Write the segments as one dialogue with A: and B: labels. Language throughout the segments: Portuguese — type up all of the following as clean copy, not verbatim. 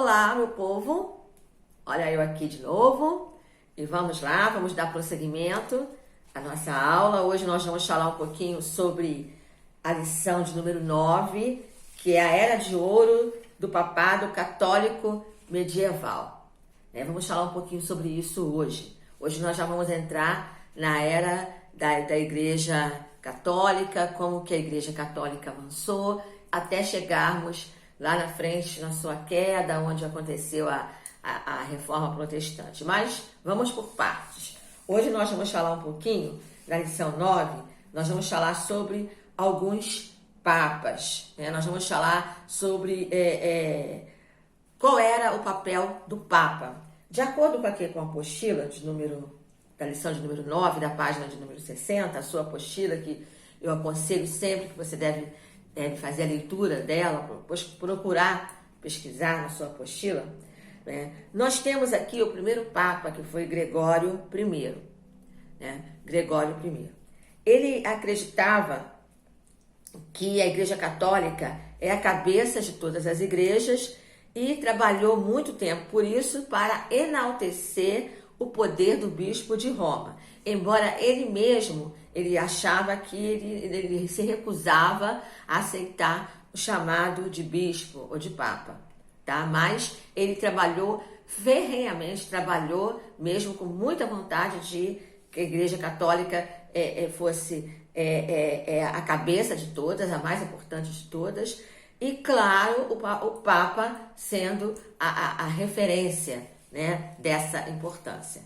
A: Olá, meu povo! Olha eu aqui de novo e vamos lá, vamos dar prosseguimento à nossa aula. Hoje nós vamos falar um pouquinho sobre a lição de número 9, que é a Era de Ouro do Papado Católico Medieval. Vamos falar um pouquinho sobre isso hoje. Hoje nós já vamos entrar na era da Igreja Católica, como que a Igreja Católica avançou, até chegarmos lá na frente, na sua queda, onde aconteceu a Reforma Protestante. Mas vamos por partes. Hoje nós vamos falar um pouquinho, na lição 9, nós vamos falar sobre alguns papas. Nós vamos falar sobre qual era o papel do Papa. De acordo com a apostila da lição de número 9, da página de número 60, a sua apostila, que eu aconselho sempre que você deve fazer a leitura dela, procurar pesquisar na sua apostila, nós temos aqui o primeiro Papa, que foi Gregório I. Gregório I. Ele acreditava que a Igreja Católica é a cabeça de todas as igrejas e trabalhou muito tempo por isso para enaltecer o poder do bispo de Roma. Embora ele achava que ele se recusava a aceitar o chamado de bispo ou de papa, tá? Mas ele trabalhou ferrenhamente, trabalhou mesmo com muita vontade de que a Igreja Católica fosse a cabeça de todas, a mais importante de todas, e claro, o Papa sendo a referência, dessa importância.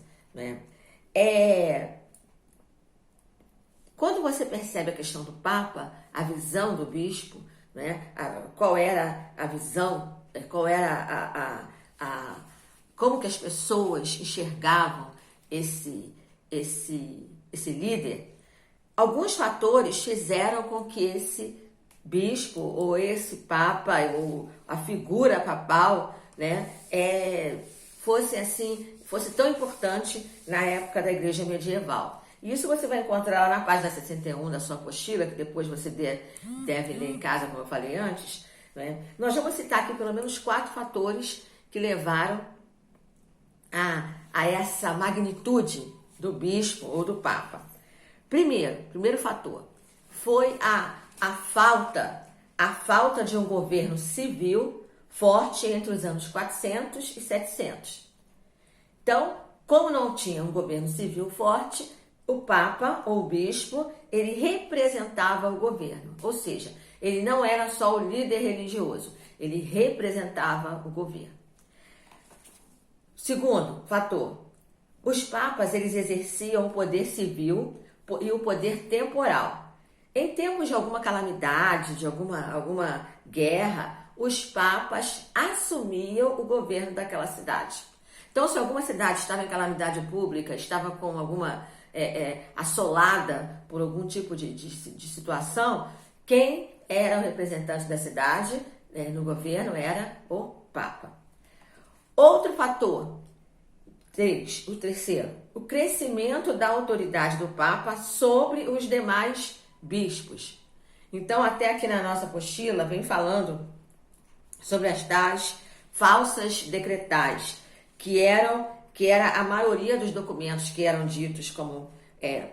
A: Quando você percebe a questão do Papa, a visão do bispo, qual era a visão, qual era como que as pessoas enxergavam esse líder, alguns fatores fizeram com que esse bispo ou esse Papa ou a figura papal, fosse tão importante na época da Igreja Medieval. Isso você vai encontrar lá na página 61 da sua apostila, que depois você deve ler em casa, como eu falei antes. Nós vamos citar aqui pelo menos 4 fatores que levaram a essa magnitude do bispo ou do Papa. Primeiro fator foi a falta de um governo civil forte entre os anos 400 e 700. Então, como não tinha um governo civil forte, o Papa ou o bispo, ele representava o governo, ou seja, ele não era só o líder religioso, ele representava o governo. Segundo fator, os papas eles exerciam o poder civil e o poder temporal. Em tempos de alguma calamidade, de alguma guerra, os papas assumiam o governo daquela cidade. Então, se alguma cidade estava em calamidade pública, estava com alguma assolada por algum tipo de situação, quem era o representante da cidade no governo era o Papa. Outro fator, o terceiro, o crescimento da autoridade do Papa sobre os demais bispos. Então, até aqui na nossa apostila, vem falando sobre as tais falsas decretais, que era a maioria dos documentos que eram ditos como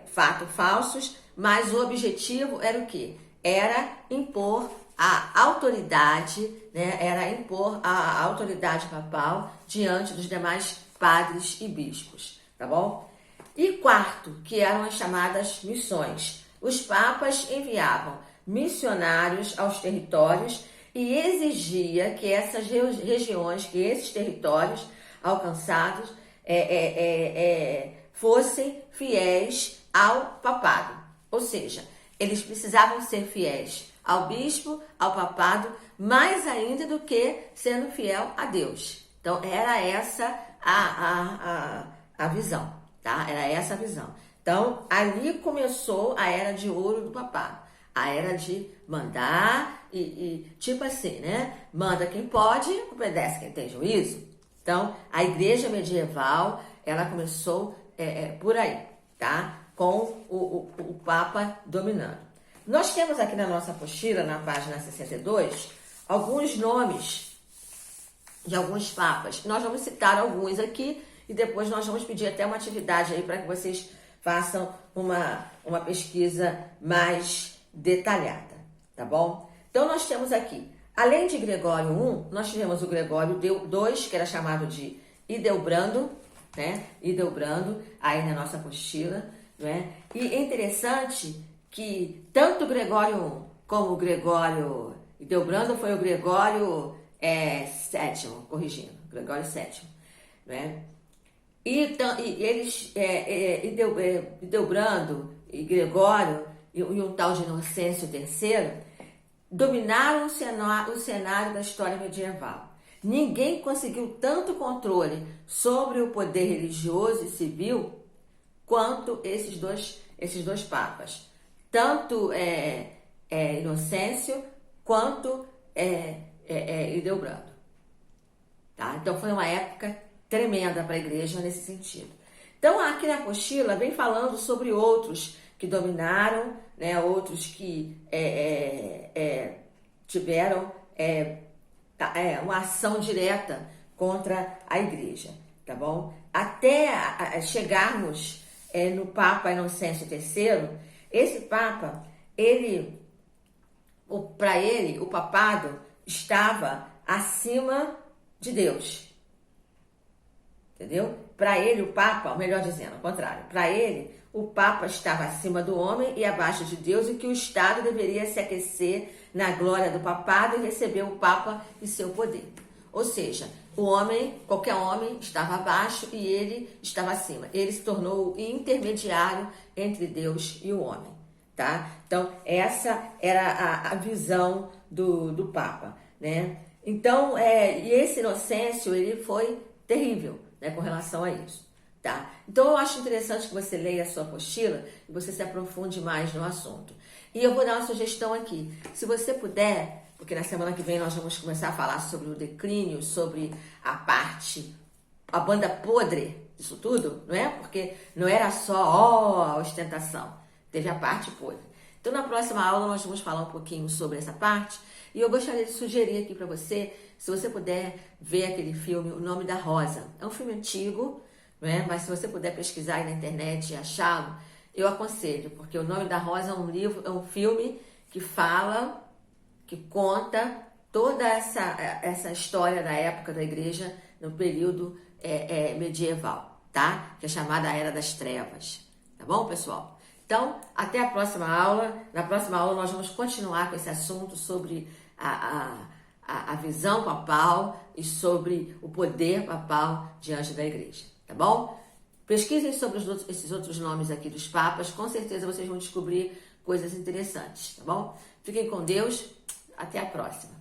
A: fato falsos, mas o objetivo era o quê? Era impor a autoridade, era impor a autoridade papal diante dos demais padres e bispos, tá bom? E quarto, que eram as chamadas missões. Os papas enviavam missionários aos territórios e exigia que essas regiões, que esses territórios alcançados fossem fiéis ao papado. Ou seja, eles precisavam ser fiéis ao bispo, ao papado, mais ainda do que sendo fiel a Deus. Então, era essa a visão, tá? Era essa a visão. Então, ali começou a Era de Ouro do Papado. A era de mandar e tipo assim, manda quem pode, obedece quem tem juízo. Então, a Igreja Medieval, ela começou por aí, tá? Com o Papa dominando. Nós temos aqui na nossa apostila, na página 62, alguns nomes de alguns papas. Nós vamos citar alguns aqui e depois nós vamos pedir até uma atividade aí para que vocês façam uma pesquisa mais detalhada, tá bom? Então nós temos aqui, além de Gregório I, nós tivemos o Gregório II, que era chamado de Hildebrando, né? Hildebrando, aí na nossa apostila, né? E é interessante que tanto Gregório I como o Gregório Hildebrando foi o Gregório sétimo, corrigindo, Gregório VII, né? E eles, Hildebrando e Gregório e um tal de Inocêncio III, dominaram o cenário da história medieval. Ninguém conseguiu tanto controle sobre o poder religioso e civil quanto esses dois papas. Tanto Inocêncio quanto Hildebrando. Tá? Então foi uma época tremenda para a igreja nesse sentido. Então aqui na apostila vem falando sobre outros que dominaram, né, outros que tiveram uma ação direta contra a igreja, tá bom? Até chegarmos no Papa Inocêncio III, esse Papa, para ele, o papado estava acima de Deus. Entendeu? Para ele, o Papa, ou melhor dizendo, ao contrário, para ele, o Papa estava acima do homem e abaixo de Deus, e que o Estado deveria se aquecer na glória do papado e receber o Papa e seu poder. Ou seja, o homem, qualquer homem, estava abaixo e ele estava acima. Ele se tornou o intermediário entre Deus e o homem, tá? Então, essa era a visão do Papa, né? Então, e esse Inocêncio, ele foi terrível, né, com relação a isso, tá? Então, eu acho interessante que você leia a sua apostila e você se aprofunde mais no assunto. E eu vou dar uma sugestão aqui. Se você puder, porque na semana que vem nós vamos começar a falar sobre o declínio, sobre a banda podre disso tudo, não é? Porque não era só a ostentação, teve a parte podre. Então, na próxima aula nós vamos falar um pouquinho sobre essa parte e eu gostaria de sugerir aqui para você, se você puder ver aquele filme O Nome da Rosa. É um filme antigo, não é? Mas se você puder pesquisar aí na internet e achá-lo, eu aconselho, porque O Nome da Rosa é um filme que conta toda essa história da época da igreja no período medieval, tá? Que é chamada a Era das Trevas. Tá bom, pessoal? Então, até a próxima aula. Na próxima aula nós vamos continuar com esse assunto sobre a visão papal e sobre o poder papal diante da igreja, tá bom? Pesquisem sobre esses outros nomes aqui dos papas, com certeza vocês vão descobrir coisas interessantes, tá bom? Fiquem com Deus, até a próxima.